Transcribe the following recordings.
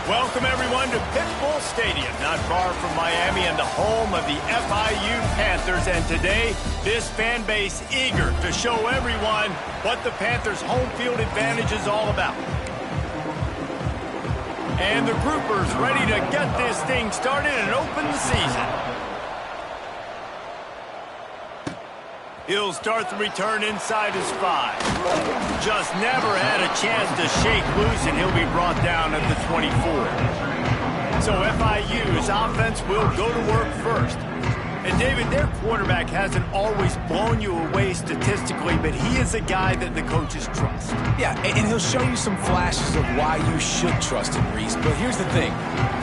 Welcome, everyone, to Pitbull Stadium, not far from Miami and the home of the FIU Panthers. And today, this fan base eager to show everyone what the Panthers' home field advantage is all about. And the groupers ready to get this thing started and open the season. He'll start the return inside his 5. Just never had a chance to shake loose, and he'll be brought down at the 24. So FIU's offense will go to work first. And, David, their quarterback hasn't always blown you away statistically, but he is a guy that the coaches trust. Yeah, and he'll show you some flashes of why you should trust him, Reese. But here's the thing.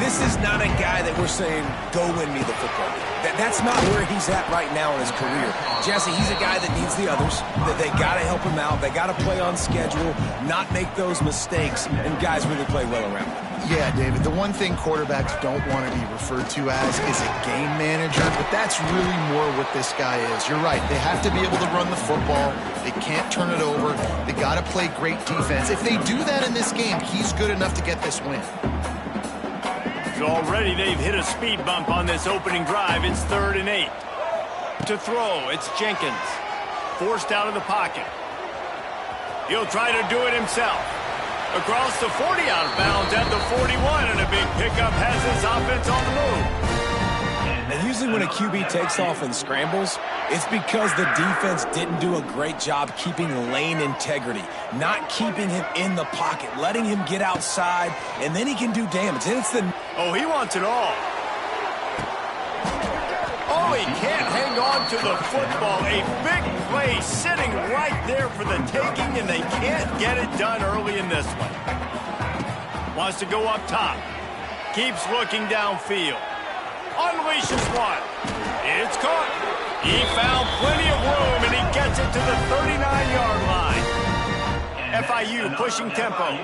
This is not a guy that we're saying, go win me the football game. That's not where he's at right now in his career. Jesse, he's a guy that needs the others, that they got to help him out. They got to play on schedule, not make those mistakes, and guys really play well around him. Yeah, David, the one thing quarterbacks don't want to be referred to as is a game manager, but that's really more what this guy is. You're right. They have to be able to run the football. They can't turn it over. They got to play great defense. If they do that in this game, he's good enough to get this win. So already they've hit a speed bump on this opening drive. It's 3rd and 8. To throw, it's Jenkins. Forced out of the pocket. He'll try to do it himself. Across the 40, out of bounds at the 41, and a big pickup has his offense on the move. And usually when a QB takes off and scrambles, it's because the defense didn't do a great job keeping lane integrity, not keeping him in the pocket, letting him get outside, and then he can do damage. And it's the... Oh, he wants it all. Oh, he can't hang on to the football. A big play sitting right there for the taking, and they can't get it done early in this one. Wants to go up top. Keeps looking downfield. Unleashes one. It's caught. He found plenty of room, and he gets it to the 39-yard line. FIU pushing tempo.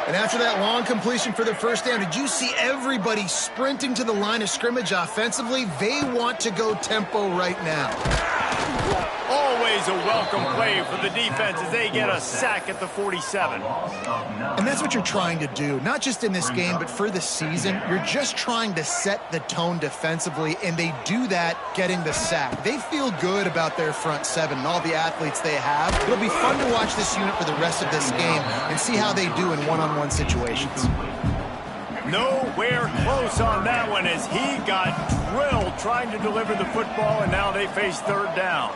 And after that long completion for the first down, did you see everybody sprinting to the line of scrimmage offensively? They want to go tempo right now. Always a welcome play for the defense as they get a sack at the 47. And that's what you're trying to do, not just in this game, but for the season. You're just trying to set the tone defensively, and they do that getting the sack. They feel good about their front 7 and all the athletes they have. It'll be fun to watch this unit for the rest of this game and see how they do in one-on-one situations. Nowhere close on that one as he got drilled trying to deliver the football, and now they face 3rd down.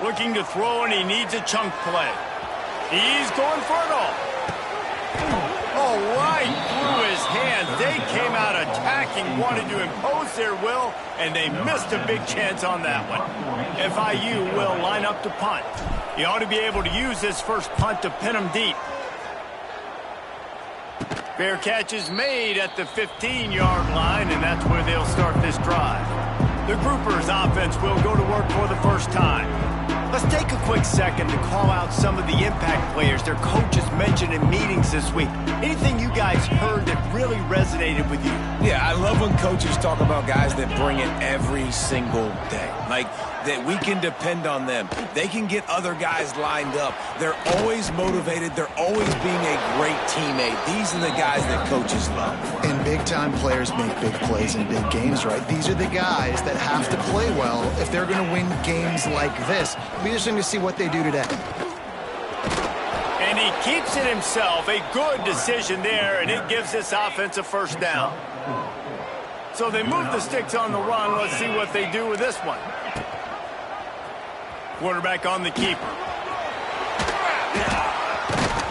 Looking to throw, and he needs a chunk play. He's going for it all. Oh, right through his hands. They came out attacking, wanted to impose their will, and they missed a big chance on that one. FIU will line up to punt. He ought to be able to use this first punt to pin him deep. Fair catch is made at the 15-yard line, and that's where they'll start this drive. The groupers' offense will go to work for the first time. Let's take a quick second to call out some of the impact players their coaches mentioned in meetings this week. Anything you guys heard that really resonated with you? Yeah, I love when coaches talk about guys that bring it every single day. Like, that we can depend on them. They can get other guys lined up. They're always motivated. They're always being a great teammate. These are the guys that coaches love. And big-time players make big plays in big games, right? These are the guys that have to play well if they're going to win games like this. It'll be interesting to see what they do today. And he keeps it himself. A good decision there, and it gives this offense a first down. So they move the sticks on the run. Let's see what they do with this one. Quarterback on the keeper.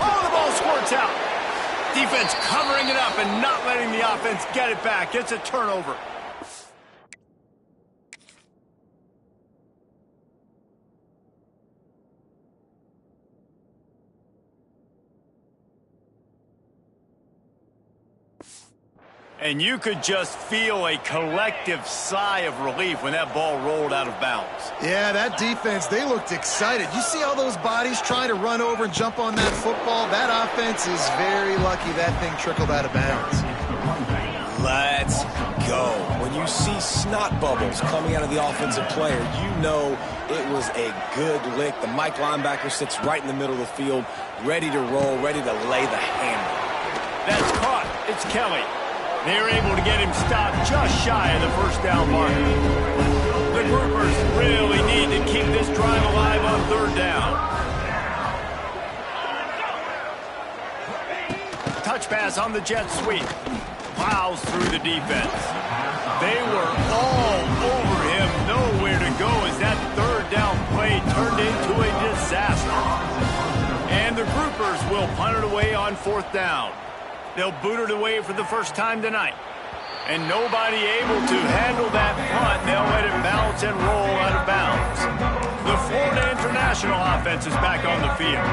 Oh, the ball squirts out. Defense covering it up and not letting the offense get it back. It's a turnover. And you could just feel a collective sigh of relief when that ball rolled out of bounds. Yeah, that defense, they looked excited. You see all those bodies trying to run over and jump on that football? That offense is very lucky that thing trickled out of bounds. Let's go. When you see snot bubbles coming out of the offensive player, you know it was a good lick. The Mike linebacker sits right in the middle of the field, ready to roll, ready to lay the hammer. That's It's Kelly. They're able to get him stopped just shy of the first down marker. The Groupers really need to keep this drive alive on third down. Touch pass on the jet sweep. Plows through the defense. They were all over him. Nowhere to go as that third down play turned into a disaster. And the Groupers will punt it away on fourth down. They'll boot it away for the first time tonight. And nobody able to handle that punt. They'll let it bounce and roll out of bounds. The Florida International offense is back on the field.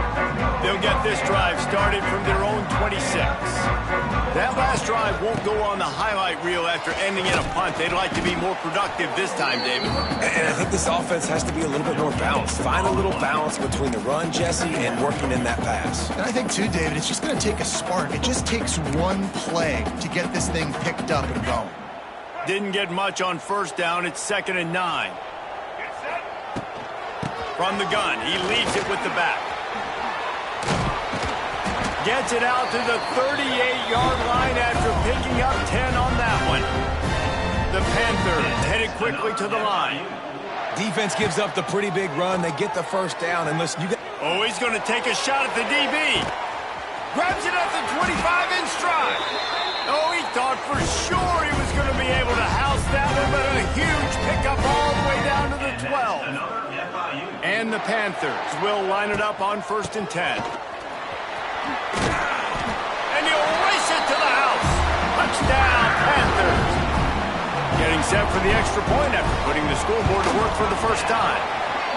They'll get this drive started from their own 26. That last drive won't go on the highlight reel after ending in a punt. They'd like to be more productive this time, David. And I think this offense has to be a little bit more balanced. Find a little balance between the run, Jesse, and working in that pass. And I think, too, David, it's just going to take a spark. It just takes one play to get this thing picked up and going. Didn't get much on first down. It's 2nd and 9. From the gun, he leads it with the back. Gets it out to the 38-yard line after picking up 10 on that one. The Panthers headed quickly to the line. Defense gives up the pretty big run. They get the first down. And listen, Oh, he's going to take a shot at the DB. Grabs it at the 25 in stride. Oh, he thought for sure he was going to be able to house that one, but a huge pickup all the way down to the 12. And the Panthers will line it up on 1st and 10. And he'll race it to the house. Touchdown, Panthers. Getting set for the extra point after putting the scoreboard to work for the first time.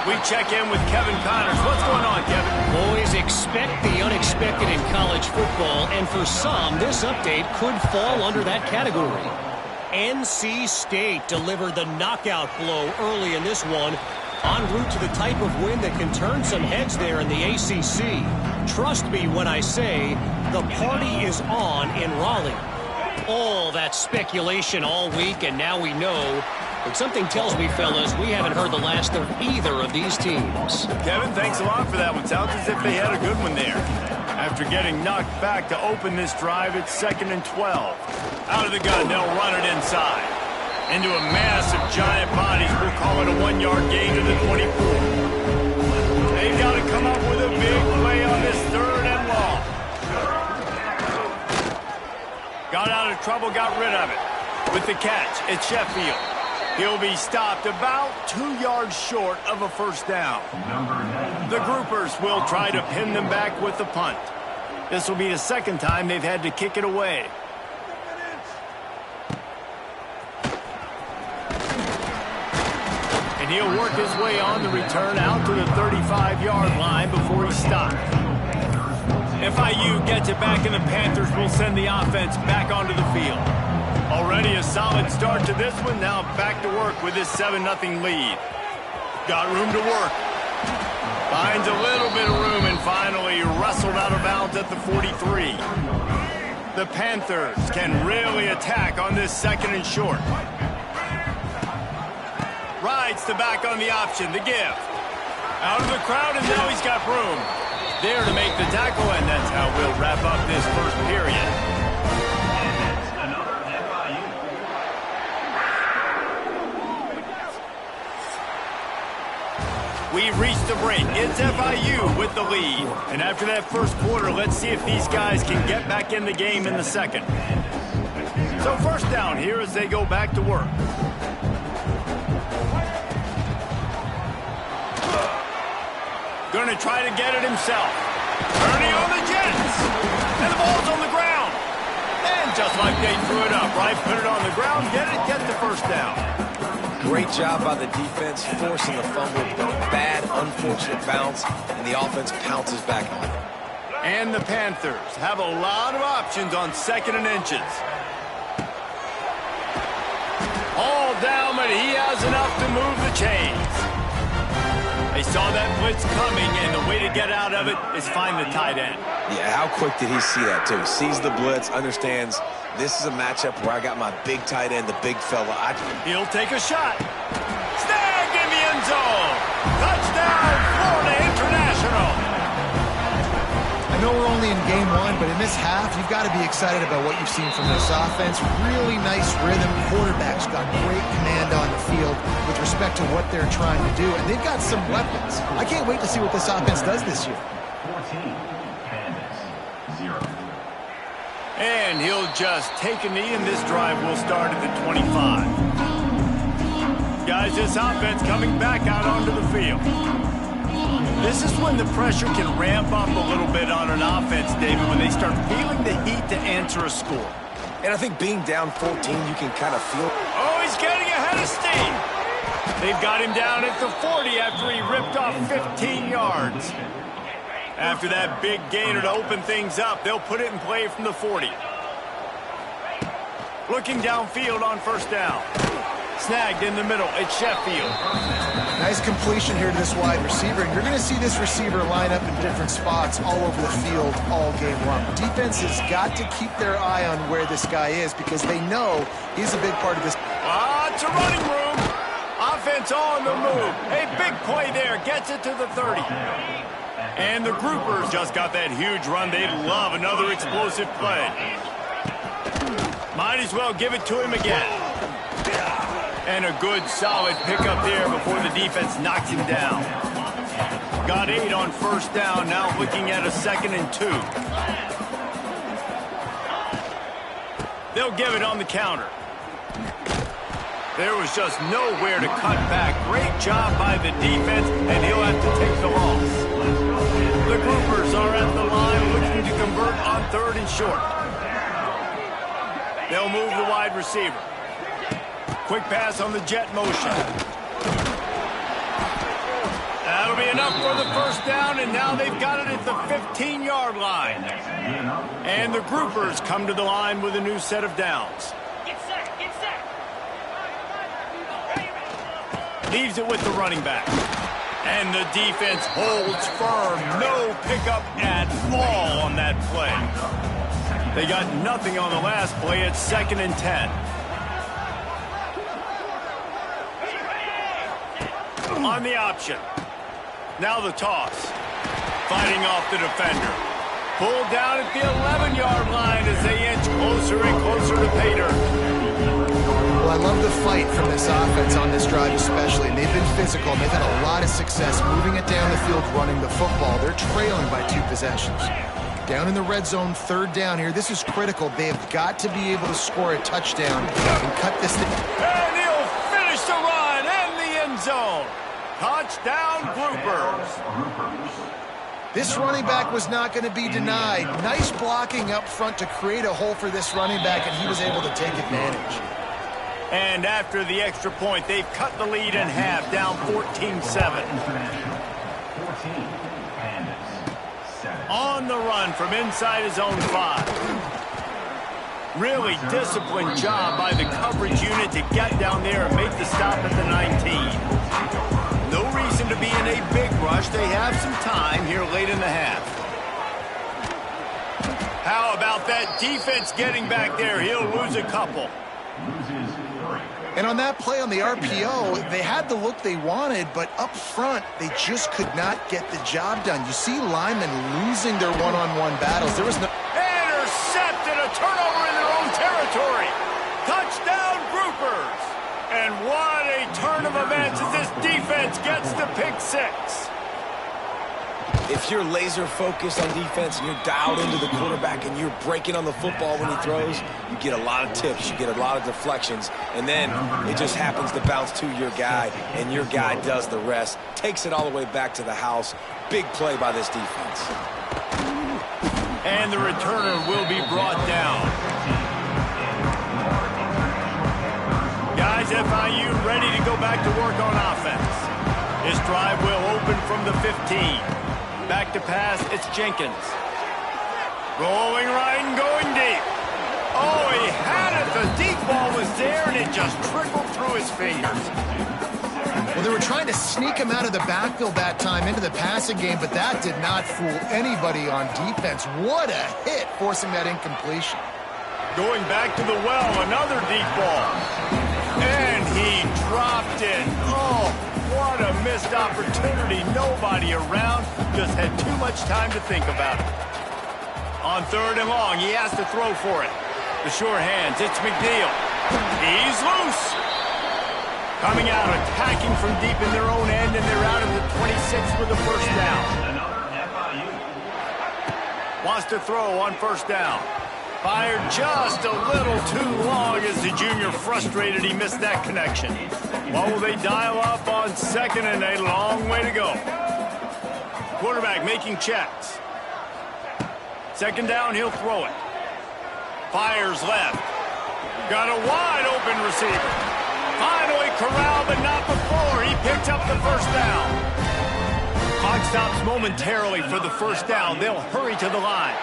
We check in with Kevin Connors. What's going on, Kevin? Boys, expect the unexpected in college football, and for some, this update could fall under that category. NC State delivered the knockout blow early in this one, en route to the type of win that can turn some heads there in the ACC. Trust me when I say the party is on in Raleigh. All that speculation all week, and now we know. But something tells me, fellas, we haven't heard the last of either of these teams. Kevin, thanks a lot for that one. Sounds as if they had a good one there. After getting knocked back to open this drive, it's 2nd and 12. Out of the gun, they'll run it inside. Into a mass of giant bodies. We'll call it a 1-yard gain to the 24. They've got to come up with a big play on this 3rd and long. Got out of trouble, got rid of it. With the catch, it's Sheffield. He'll be stopped about 2 yards short of a first down. The Groupers will try to pin them back with the punt. This will be the 2nd time they've had to kick it away. And he'll work his way on the return out to the 35-yard line before he's stopped. FIU gets it back, and the Panthers will send the offense back onto the field. Already a solid start to this one. Now back to work with this 7-0 lead. Got room to work. Finds a little bit of room and finally wrestled out of bounds at the 43. The Panthers can really attack on this 2nd and short. Rides to back on the option, the give. Out of the crowd, and now he's got room. There to make the tackle, and that's how we'll wrap up this first period. We've reached the break. It's FIU with the lead. And after that first quarter, let's see if these guys can get back in the game in the 2nd. So first down here as they go back to work. Going to try to get it himself. Ernie on the Jets. And the ball's on the ground. And just like they threw it up, right? Put it on the ground, get the first down. Great job by the defense, forcing the fumble. Bad, unfortunate bounce, and the offense pounces back on it. And the Panthers have a lot of options on 2nd and inches. All down, but he has enough to move the chains. They saw that blitz coming, and the way to get out of it is find the tight end. Yeah, how quick did he see that, too? Sees the blitz, understands this is a matchup where I got my big tight end, the big fella. He'll take a shot. Snagged in the end zone. Touchdown, Florida International. I know we're only in game one, but in this half, you've got to be excited about what you've seen from this offense. Really nice rhythm. Quarterback's got great command on the field with respect to what they're trying to do, and they've got some weapons. I can't wait to see what this offense does this year. And he'll just take a knee, and this drive will start at the 25. Guys, this offense coming back out onto the field. This is when the pressure can ramp up a little bit on an offense, David, when they start feeling the heat to answer a score. And I think being down 14, you can kind of feel... Oh, he's getting ahead of steam. They've got him down at the 40 after he ripped off 15 yards. After that big gainer to open things up, they'll put it in play from the 40. Looking downfield on first down. Snagged in the middle. It's Sheffield. Nice completion here to this wide receiver. You're going to see this receiver line up in different spots all over the field all game long. Defense has got to keep their eye on where this guy is because they know he's a big part of this. It's a running room. Offense on the move. A big play there. Gets it to the 30. And the groupers just got that huge run. They love another explosive play. Might as well give it to him again. And a good, solid pickup there before the defense knocks him down. Got 8 on first down, now looking at a 2nd and 2. They'll give it on the counter. There was just nowhere to cut back. Great job by the defense, and he'll have to take the loss. The groupers are at the line looking to convert on 3rd and short. They'll move the wide receiver. Quick pass on the jet motion. That'll be enough for the first down, and now they've got it at the 15-yard line. And the groupers come to the line with a new set of downs. Leaves it with the running back. And the defense holds firm. No pickup at all on that play. They got nothing on the last play. It's 2nd and 10. On the option. Now the toss. Fighting off the defender. Pulled down at the 11-yard line as they inch closer and closer to pay dirt. Well, I love the fight from this offense on this drive especially. And they've been physical, and they've had a lot of success moving it down the field, running the football. They're trailing by 2 possessions. Down in the red zone, 3rd down here. This is critical. They have got to be able to score a touchdown and cut this thing. And he'll finish the run in the end zone. Touchdown, groupers. This running back was not going to be denied. Nice blocking up front to create a hole for this running back, and he was able to take advantage. And after the extra point, they've cut the lead in half, down 14-7. On the run from inside his own 5. Really disciplined job by the coverage unit to get down there and make the stop at the 19. No reason to be in a big rush. They have some time here late in the half. How about that defense getting back there? He'll lose a couple. And on that play on the RPO, they had the look they wanted, but up front, they just could not get the job done. You see linemen losing their one-on-one battles. There was no... Intercepted, a turnover in their own territory. Touchdown, groupers. And what a turn of events as this defense gets the pick 6. If you're laser focused on defense and you're dialed into the quarterback and you're breaking on the football when he throws, you get a lot of tips, you get a lot of deflections, and then it just happens to bounce to your guy, and your guy does the rest, takes it all the way back to the house. Big play by this defense. And the returner will be brought down. Guys, FIU ready to go back to work on offense. This drive will open from the 15. Back to pass, it's Jenkins. Rolling right and going deep. Oh, he had it. The deep ball was there, and it just trickled through his fingers. Well, they were trying to sneak him out of the backfield that time into the passing game, but that did not fool anybody on defense. What a hit, forcing that incompletion. Going back to the well, another deep ball. And he dropped it. Oh, what a missed opportunity. Nobody around. Just had too much time to think about it. On 3rd and long, he has to throw for it. The sure hands, it's McNeil. He's loose. Coming out, attacking from deep in their own end, and they're out of the 26 with the first down. Wants to throw on 1st down. Fired just a little too long as the junior frustrated he missed that connection. What will they dial up on 2nd and a long way to go? Quarterback making checks. 2nd down, he'll throw it. Fires left. Got a wide open receiver. Finally corralled, but not before. He picked up the 1st down. Clock stops momentarily for the 1st down. They'll hurry to the line.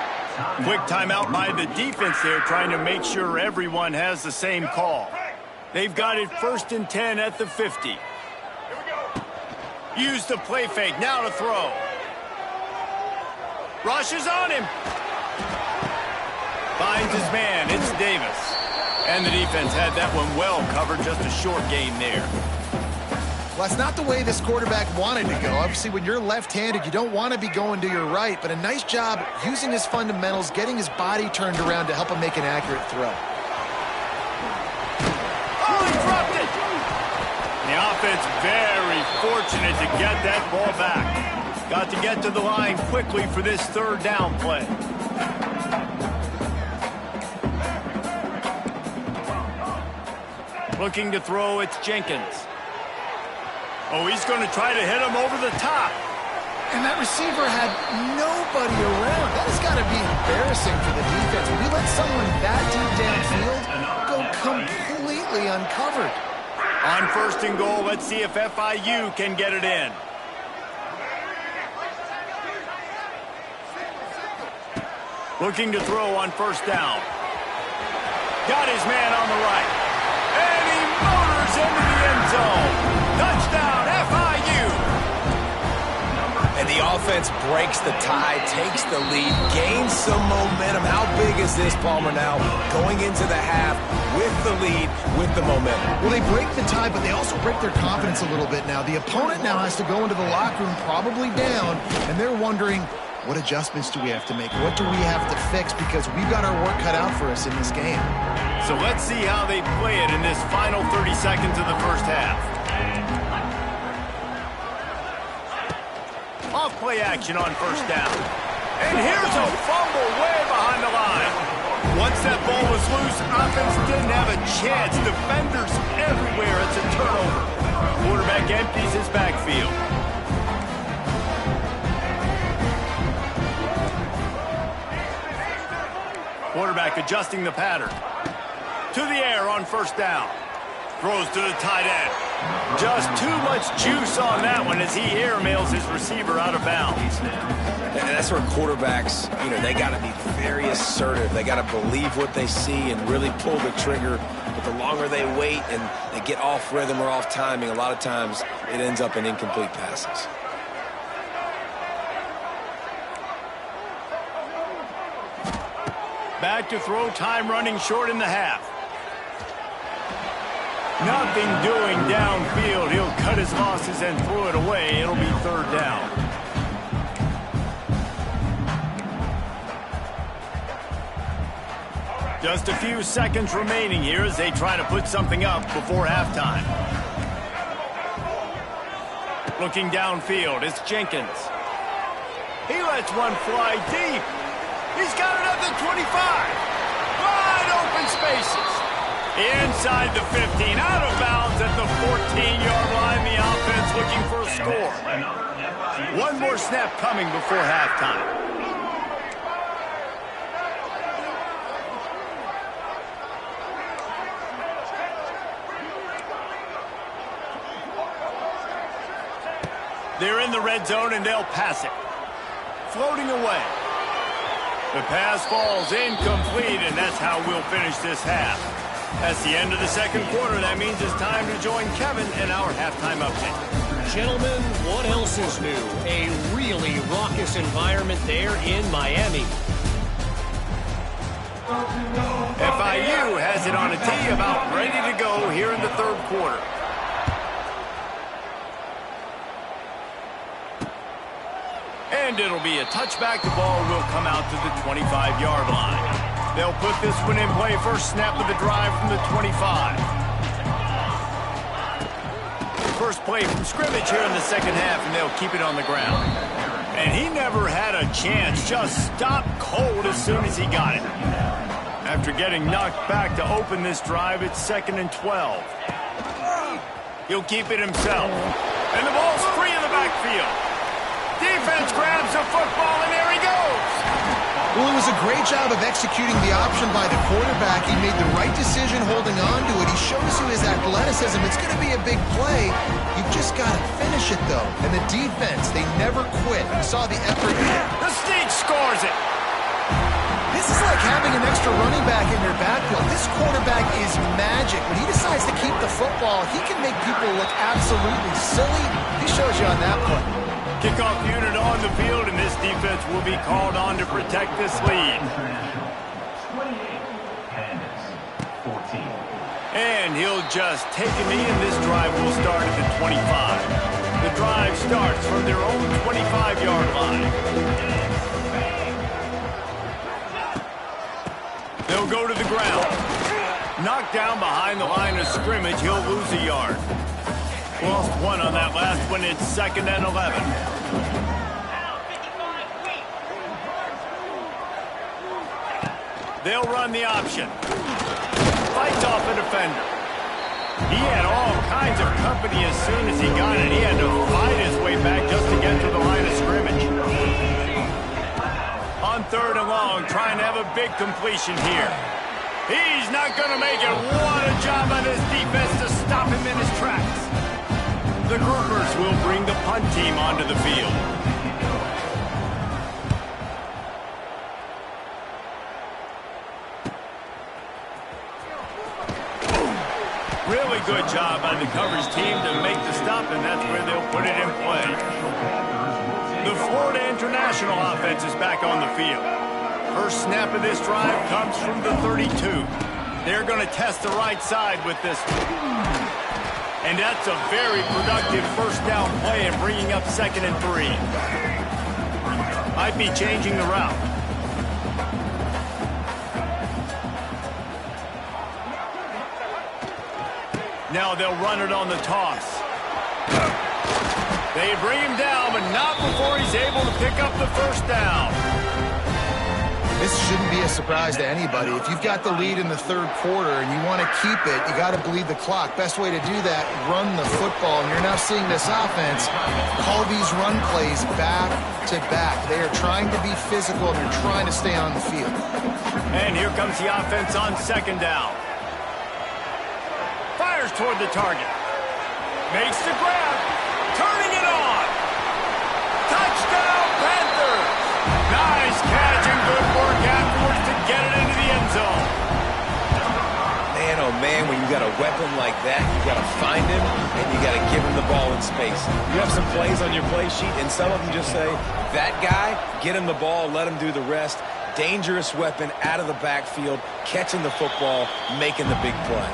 Quick timeout by the defense there, trying to make sure everyone has the same call. They've got it 1st and 10 at the 50. Use the play fake, now to throw. Rushes on him. Finds his man, it's Davis. And the defense had that one well covered, just a short gain there. Well, that's not the way this quarterback wanted to go. Obviously, when you're left-handed, you don't want to be going to your right, but a nice job using his fundamentals, getting his body turned around to help him make an accurate throw. Oh, he dropped it! The offense very fortunate to get that ball back. Got to get to the line quickly for this 3rd down play. Looking to throw, it's Jenkins. Oh, he's going to try to hit him over the top. And that receiver had nobody around. That has got to be embarrassing for the defense. When you let someone that deep downfield go completely uncovered. On 1st and goal, let's see if FIU can get it in. Looking to throw on 1st down. Got his man on the right. And he motors into the end zone. Touchdown, FIU. And the offense breaks the tie, takes the lead, gains some momentum. How big is this, Palmer, now going into the half with the lead, with the momentum? Well, they break the tie, but they also break their confidence a little bit now. The opponent now has to go into the locker room probably down, and they're wondering, what adjustments do we have to make? What do we have to fix? Because we've got our work cut out for us in this game. So let's see how they play it in this final 30 seconds of the 1st half. Off play action on 1st down. And here's a fumble way behind the line. Once that ball was loose, offense didn't have a chance. Defenders everywhere. It's a turnover. Quarterback empties his backfield. Quarterback adjusting the pattern. To the air on 1st down. Throws to the tight end. Just too much juice on that one as he airmails his receiver out of bounds. And that's where quarterbacks, they got to be very assertive. They got to believe what they see and really pull the trigger. But the longer they wait and they get off rhythm or off timing, a lot of times it ends up in incomplete passes. Back to throw, time running short in the half. Nothing doing downfield. He'll cut his losses and throw it away. It'll be 3rd down. Just a few seconds remaining here as they try to put something up before halftime. Looking downfield, it's Jenkins. He lets one fly deep. He's got it at the 25. Wide open spaces. Inside the 15, out of bounds at the 14-yard line. The offense looking for a score. One more snap coming before halftime. They're in the red zone and they'll pass it. Floating away. The pass falls incomplete, and that's how we'll finish this half. That's the end of the 2nd quarter. That means it's time to join Kevin in our halftime update. Gentlemen, what else is new? A really raucous environment there in Miami. FIU has it on a tee, about ready to go here in the 3rd quarter. And it'll be a touchback. The ball will come out to the 25-yard line. They'll put this one in play. First snap of the drive from the 25. First play from scrimmage here in the second half, and they'll keep it on the ground. And he never had a chance. Just stopped cold as soon as he got it. After getting knocked back to open this drive, it's 2nd and 12. He'll keep it himself. And the ball's free in the backfield. Defense grabs the football, and there he goes. Well, it was a great job of executing the option by the quarterback. He made the right decision holding on to it. He shows you his athleticism. It's going to be a big play. You've just got to finish it, though. And the defense, they never quit. You saw the effort. The Sneak scores it. This is like having an extra running back in your backfield. This quarterback is magic. When he decides to keep the football, he can make people look absolutely silly. He shows you on that play. Kickoff unit on the field, and this defense will be called on to protect this lead. 28, Candace, 14. And he'll just take a knee, and this drive will start at the 25. The drive starts from their own 25-yard line. They'll go to the ground. Knocked down behind the line of scrimmage, he'll lose a yard. Lost one on that last one. It's 2nd and 11. They'll run the option. Fights off a defender. He had all kinds of company as soon as he got it. He had to fight his way back just to get to the line of scrimmage. On 3rd and long, trying to have a big completion here. He's not going to make it. What a job on his defense to stop him in his tracks. The groupers will bring the punt team onto the field. Really good job by the coverage team to make the stop, and that's where they'll put it in play. The Florida International offense is back on the field. First snap of this drive comes from the 32. They're going to test the right side with this one. And that's a very productive first down play and bringing up 2nd and 3. Might be changing the route. Now they'll run it on the toss. They bring him down, but not before he's able to pick up the first down. This shouldn't be a surprise to anybody. If you've got the lead in the 3rd quarter and you want to keep it, you got to bleed the clock. Best way to do that, run the football. And you're now seeing this offense call these run plays back to back. They are trying to be physical, and they're trying to stay on the field. And here comes the offense on 2nd down. Fires toward the target. Makes the grab. Turning it on. Touchdown, Panthers. Nice catch and good work afterwards to get it into the end zone. Man, oh man, when you got a weapon like that, you got to find him and you got to give him the ball in space. You have some plays on your play sheet, and some of them just say, that guy, get him the ball, let him do the rest. Dangerous weapon out of the backfield, catching the football, making the big play.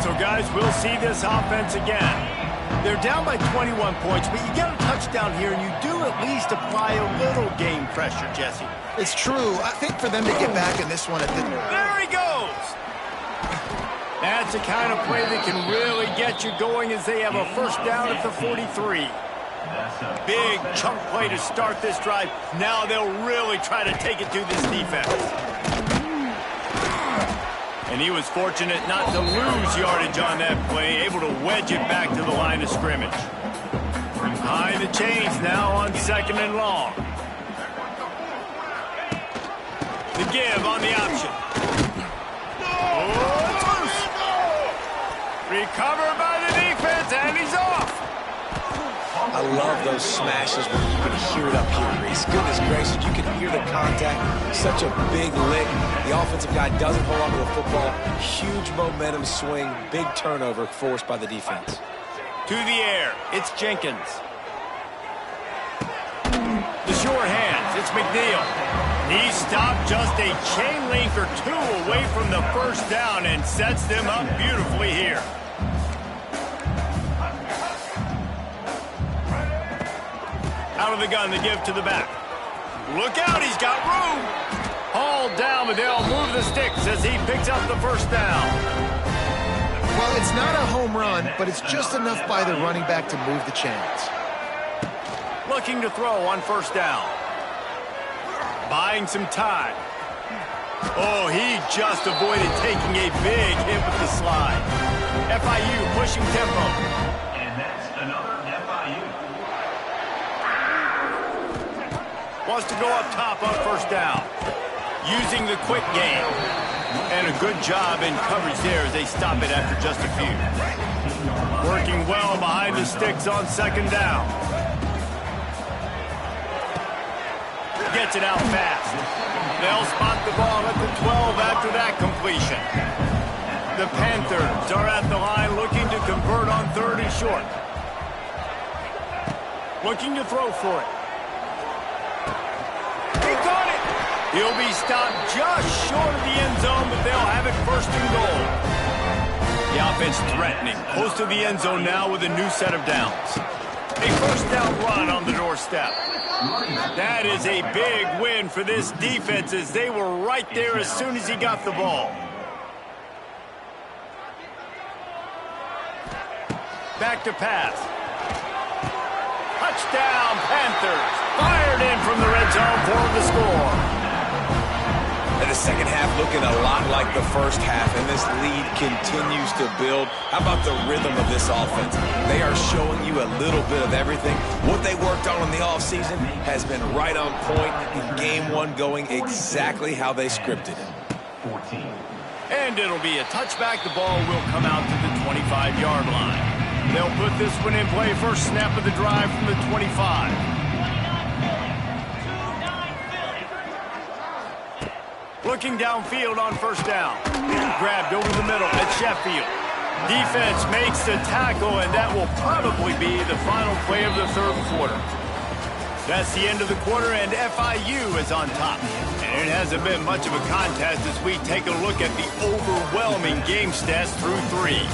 So, guys, we'll see this offense again. They're down by 21 points, but you get a touchdown here, and you do at least apply a little game pressure, Jesse. It's true. I think for them to get back in this one at the... There he goes! That's the kind of play that can really get you going as they have a first down at the 43. Big chunk play to start this drive. Now they'll really try to take it to this defense. And he was fortunate not to lose yardage on that play, able to wedge it back to the line of scrimmage. Behind the chains now on 2nd and long. The give on the option. Oh, it's loose. Recovered by the defense, and he's off. I love those smashes when you can hear it up here, Reese. Goodness gracious, you can hear the contact. Such a big lick. The offensive guy doesn't hold on to the football. Huge momentum swing. Big turnover forced by the defense. To the air. It's Jenkins. The short hands. It's McNeil. He stopped just a chain link or two away from the first down and sets them up beautifully here. Out of the gun to give to the back. Look out, he's got room. Hauled down, but they'll move the sticks as he picks up the first down. Well, it's not a home run, but it's just enough by the running back to move the chains. Looking to throw on first down. Buying some time. Oh, he just avoided taking a big hit with the slide. FIU pushing tempo. And that's another FIU. Wants to go up top on first down. Using the quick game. And a good job in coverage there as they stop it after just a few. Working well behind the sticks on second down. Gets it out fast. They'll spot the ball at the 12 after that completion. The Panthers are at the line looking to convert on third and short. Looking to throw for it. He got it! He'll be stopped just short of the end zone, but they'll have it first and goal. The offense threatening. Close to the end zone now with a new set of downs. A first down run on the doorstep. That is a big win for this defense as they were right there as soon as he got the ball. Back to pass. Touchdown, Panthers. Fired in from the red zone for the score. And the second half looking a lot like the first half, and this lead continues to build. How about the rhythm of this offense? They are showing you a little bit of everything. What they worked on in the offseason has been right on point, in game one going exactly how they scripted it. 14. And it'll be a touchback. The ball will come out to the 25-yard line. They'll put this one in play. First snap of the drive from the 25. Looking downfield on first down. Grabbed over the middle at Sheffield. Defense makes the tackle, and that will probably be the final play of the third quarter. That's the end of the quarter, and FIU is on top. And it hasn't been much of a contest as we take a look at the overwhelming game stats through 3.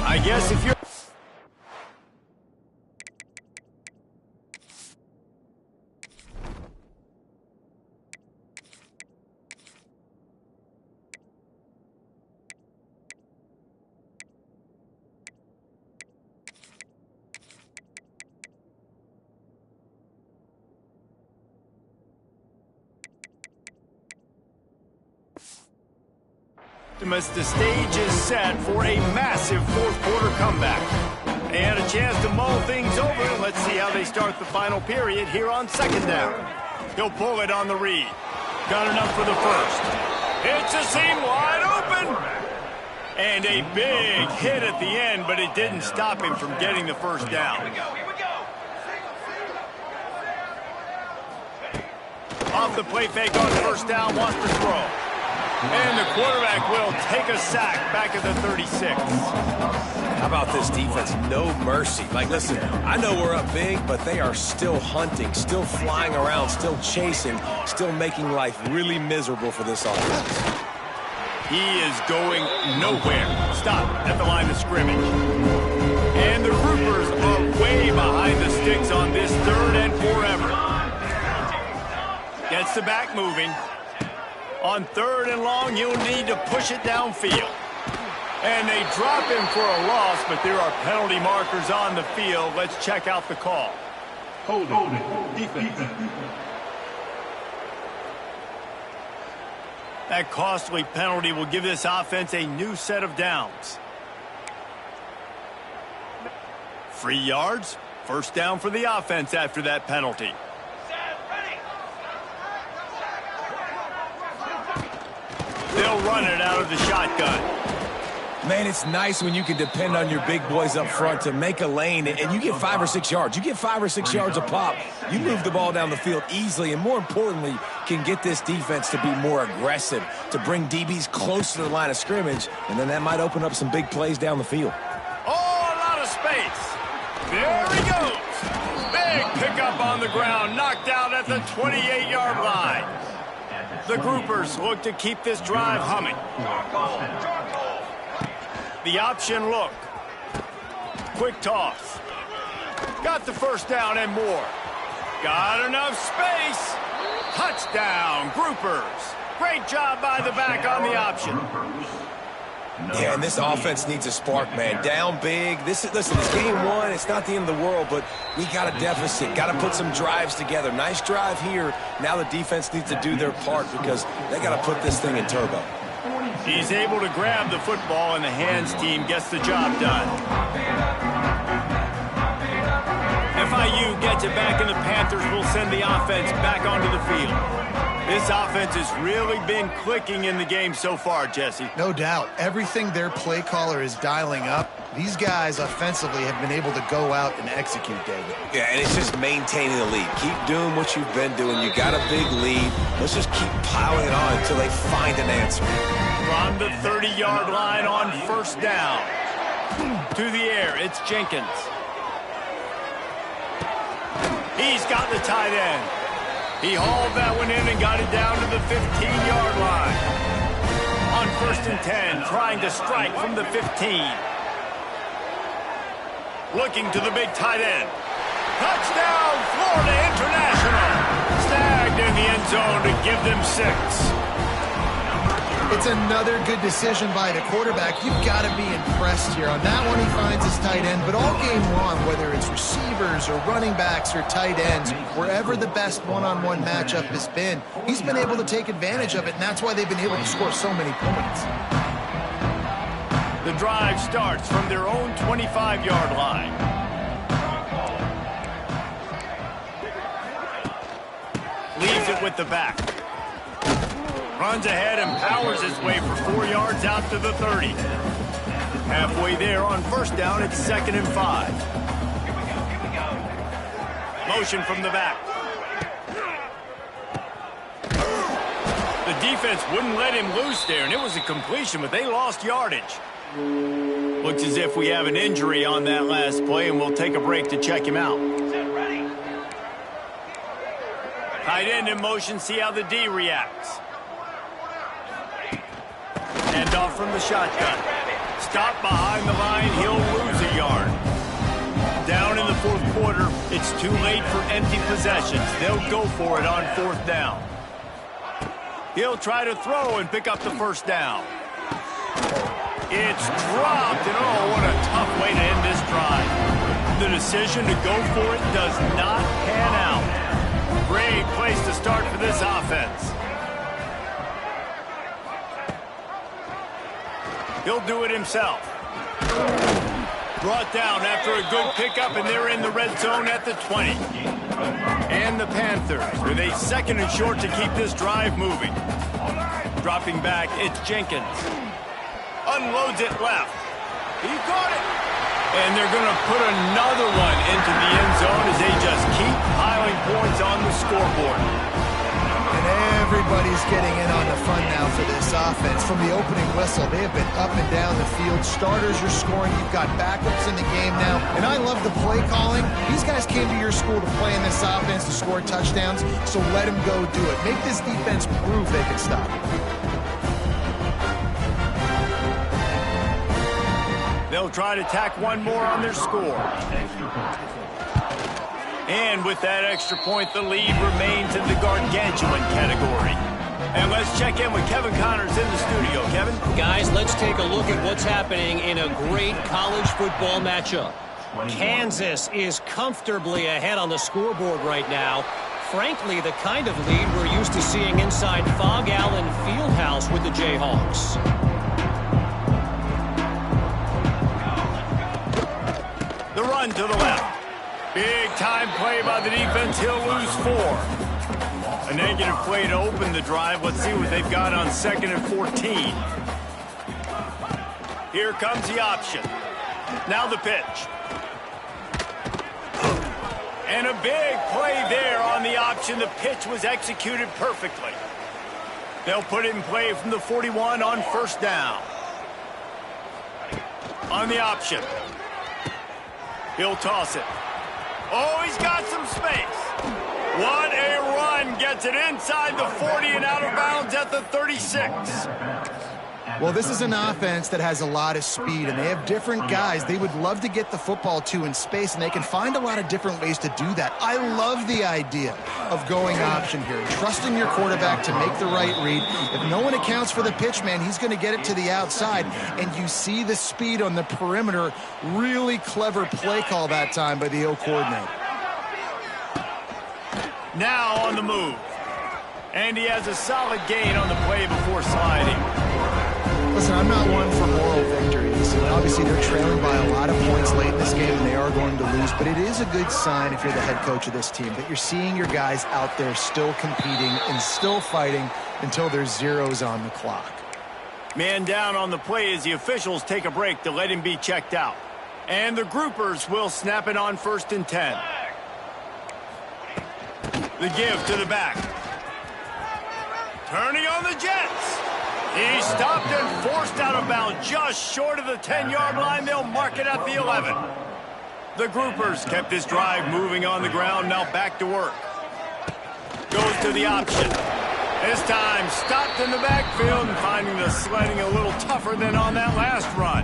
I guess if you're... The stage is set for a massive fourth-quarter comeback. They had a chance to mull things over, and let's see how they start the final period here on second down. He'll pull it on the read. Got enough for the first. It's a seam wide open! And a big hit at the end, but it didn't stop him from getting the first down. Off the play fake on first down, wants to throw. And the quarterback will take a sack back at the 36. How about this defense? No mercy. Like, listen, I know we're up big, but they are still hunting, still flying around, still chasing, still making life really miserable for this offense. He is going nowhere. Stop at the line of scrimmage. And the Roopers are way behind the sticks on this third and forever. Gets the back moving. On third and long, he'll need to push it downfield. And they drop him for a loss, but there are penalty markers on the field. Let's check out the call. Hold it. Defense. That costly penalty will give this offense a new set of downs. 3 yards. First down for the offense after that penalty. They'll run it out of the shotgun. Man, it's nice when you can depend on your big boys up front to make a lane, and you get 5 or 6 yards. You get 5 or 6 yards a pop. You move the ball down the field easily, and more importantly, can get this defense to be more aggressive, to bring DBs close to the line of scrimmage, and then that might open up some big plays down the field. Oh, a lot of space. There he goes. Big pickup on the ground, knocked out at the 28-yard line. The Groupers look to keep this drive humming. The option look. quick toss. Got the first down and more. Got enough space. Touchdown, Groupers. Great job by the back on the option. Yeah, and this offense needs a spark, man. Down big. Listen, it's game one. It's not the end of the world, but we got a deficit. Got to put some drives together. Nice drive here. Now the defense needs to do their part because they got to put this thing in turbo. He's able to grab the football, and the hands team gets the job done. FIU gets it back, and the Panthers will send the offense back onto the field. This offense has really been clicking in the game so far, Jesse. No doubt. Everything their play caller is dialing up, these guys offensively have been able to go out and execute, David. Yeah, and it's just maintaining the lead. Keep doing what you've been doing. You got a big lead. Let's just keep piling it on until they find an answer. From the 30-yard line on first down. To the air, it's Jenkins. He's got the tight end. He hauled that one in and got it down to the 15-yard line. On first and 10, trying to strike from the 15. Looking to the big tight end. Touchdown, Florida International. Snagged in the end zone to give them 6. It's another good decision by the quarterback. You've got to be impressed here. On that one, he finds his tight end. But all game long, whether it's receivers or running backs or tight ends, wherever the best one-on-one matchup has been, he's been able to take advantage of it, and that's why they've been able to score so many points. The drive starts from their own 25-yard line. Leaves it with the back. Runs ahead and powers his way for 4 yards out to the 30. Halfway there on first down, it's 2nd and 5. Motion from the back. The defense wouldn't let him loose there, and it was a completion, but they lost yardage. Looks as if we have an injury on that last play, and we'll take a break to check him out. Tight end in motion, see how the D reacts. Hand off from the shotgun. Stop behind the line, he'll lose a yard. Down in the fourth quarter, it's too late for empty possessions. They'll go for it on fourth down. He'll try to throw and pick up the first down. It's dropped, and oh, what a tough way to end this drive. The decision to go for it does not pan out. Great place to start for this offense. He'll do it himself. Brought down after a good pickup, and they're in the red zone at the 20. And the Panthers with a 2nd and short to keep this drive moving. Dropping back, it's Jenkins. Unloads it left. He caught it. And they're going to put another one into the end zone as they just keep piling points on the scoreboard. And everybody's getting in on the fun now for this offense. From the opening whistle, they have been up and down the field. Starters are scoring. You've got backups in the game now. And I love the play calling. These guys came to your school to play in this offense to score touchdowns, so let them go do it. Make this defense prove they can stop it. They'll try to tack one more on their score. And with that extra point, the lead remains in the gargantuan category. And let's check in with Kevin Connors in the studio. Kevin? Guys, let's take a look at what's happening in a great college football matchup. Kansas is comfortably ahead on the scoreboard right now. Frankly, the kind of lead we're used to seeing inside Fog Allen Fieldhouse with the Jayhawks. The run to the left. Big time play by the defense. He'll lose 4. A negative play to open the drive. Let's see what they've got on 2nd and 14. Here comes the option. Now the pitch. And a big play there on the option. The pitch was executed perfectly. They'll put it in play from the 41 on first down. On the option. He'll toss it. Oh, he's got some space. What a run. Gets it inside the 40 and out of bounds at the 36. Well, this is an offense that has a lot of speed, and they have different guys they would love to get the football to in space, and they can find a lot of different ways to do that. I love the idea of going option here, trusting your quarterback to make the right read. If no one accounts for the pitch, man, he's going to get it to the outside, and you see the speed on the perimeter. Really clever play call that time by the O coordinator. Now on the move. And he has a solid gain on the play before sliding. Listen, I'm not one for moral victories. Obviously, they're trailing by a lot of points late in this game, and they are going to lose. But it is a good sign if you're the head coach of this team that you're seeing your guys out there still competing and still fighting until there's zeros on the clock. Man down on the play as the officials take a break to let him be checked out. And the groupers will snap it on 1st and 10. The give to the back. Turning on the Jets. He stopped and forced out of bounds just short of the 10-yard line. They'll mark it at the 11. The groupers kept this drive moving on the ground. Now back to work. Goes to the option. This time stopped in the backfield and finding the sledding a little tougher than on that last run.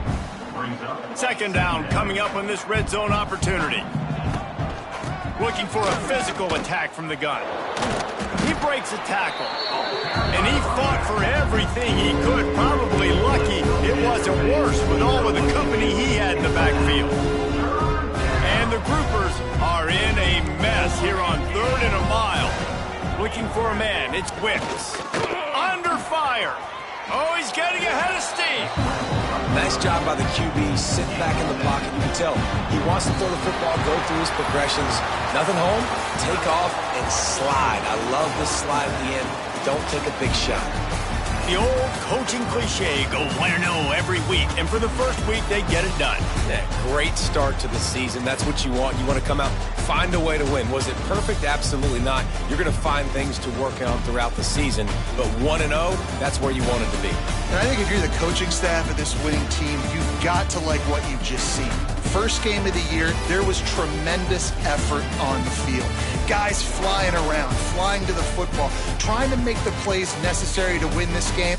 2nd down coming up on this red zone opportunity. Looking for a physical attack from the gun. He breaks a tackle. And he fought for everything he could. Probably lucky it wasn't worse with all of the company he had in the backfield. And the groupers are in a mess here on 3rd and a mile. Looking for a man. It's Wicks. Under fire. Oh, he's getting ahead of steam. Nice job by the QB. Sit back in the pocket. You can tell he wants to throw the football, go through his progressions. Nothing home, take off, and slide. I love this slide at the end. Don't take a big shot. The old coaching cliche, go win or no every week. And for the first week, they get it done. Yeah, great start to the season. That's what you want. You want to come out, find a way to win. Was it perfect? Absolutely not. You're going to find things to work on throughout the season. But 1-0, that's where you want it to be. And I think if you're the coaching staff of this winning team, you've got to like what you've just seen. First game of the year, there was tremendous effort on the field. Guys flying around, flying to the football, trying to make the plays necessary to win this game.